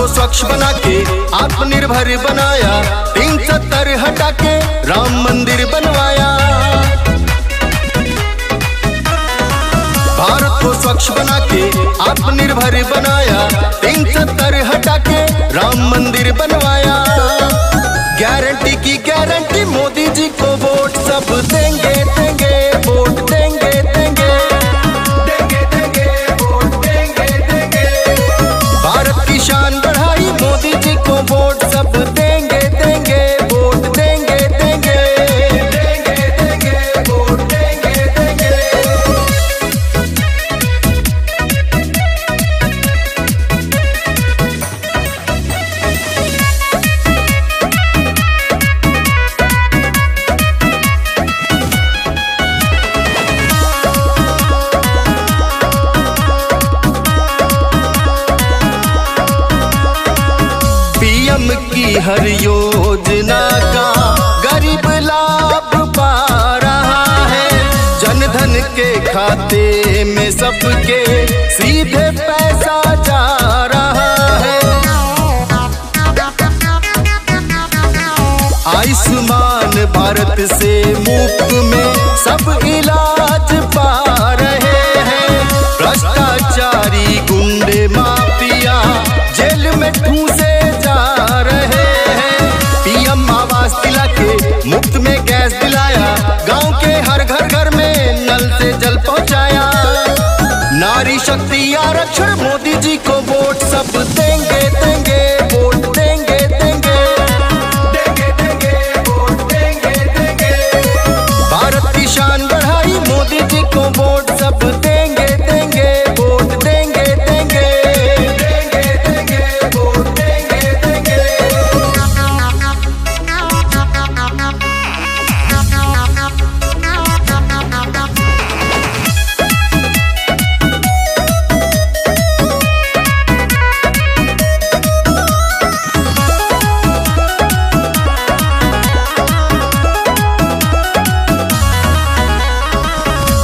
स्वच्छ बना के आत्मनिर्भर बनाया, 370 हटा के राम मंदिर बनवाया। भारत को स्वच्छ बना के आत्मनिर्भर बनाया, 370 हटा के राम मंदिर बनवाया। गारंटी की गारंटी मोदी जी को वोट सब देंगे देंगे, वोट देंगे देंगे देंगे देंगे, वोट देंगे देंगे। भारत की शान बढ़ाई, मोदी जी को वोट सब देंगे देंगे, वोट देंगे देंगे देंगे देंगे, वोट देंगे देंगे। पीएम की हर योजना का गरीब लाभ पा रहा है, जनधन के खाते में सबके सीधे पैसा जा रहा है। आयुष्मान भारत से मुफ्त में सब इलाज पा रहे हैं। भ्रष्टाचारी गुंडे माफिया जेल में ठूसे जा रहे हैं। पीएम आवास दिला के मुफ्त में गैस दिलाया, गांव के हर घर घर में नल से जल पहुंचाया। नारी शक्ति आरक्षण मोदी जी को वोट सब देंगे देंगे, वोट देंगे देंगे देंगे देंगे, वोट देंगे देंगे। भारत की शान बढ़ाई, मोदी जी को वोट सब देंगे देंगे, वोट देंगे देंगे देंगे देंगे, वोट देंगे देंगे।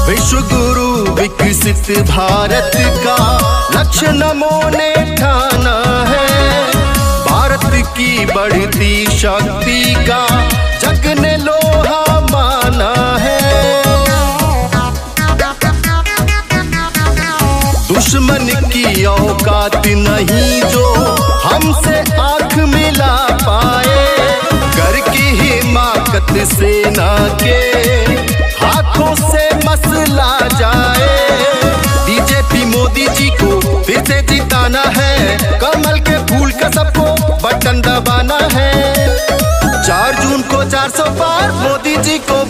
विश्व गुरु विकसित भारत का लक्ष्य नमो ने ठाना है। भारत की बढ़ती शक्ति का जग ने लोहा माना है। दुश्मन की औकात नहीं जो हमसे आंख मिला पाए। घर की हिमाकत सेना के हाथों से मसला जाए। बीजेपी मोदी जी को फिर से जिताना है, कमल के फूल का सबको बटन दबाना है। 4 जून को 400 पार मोदी जी को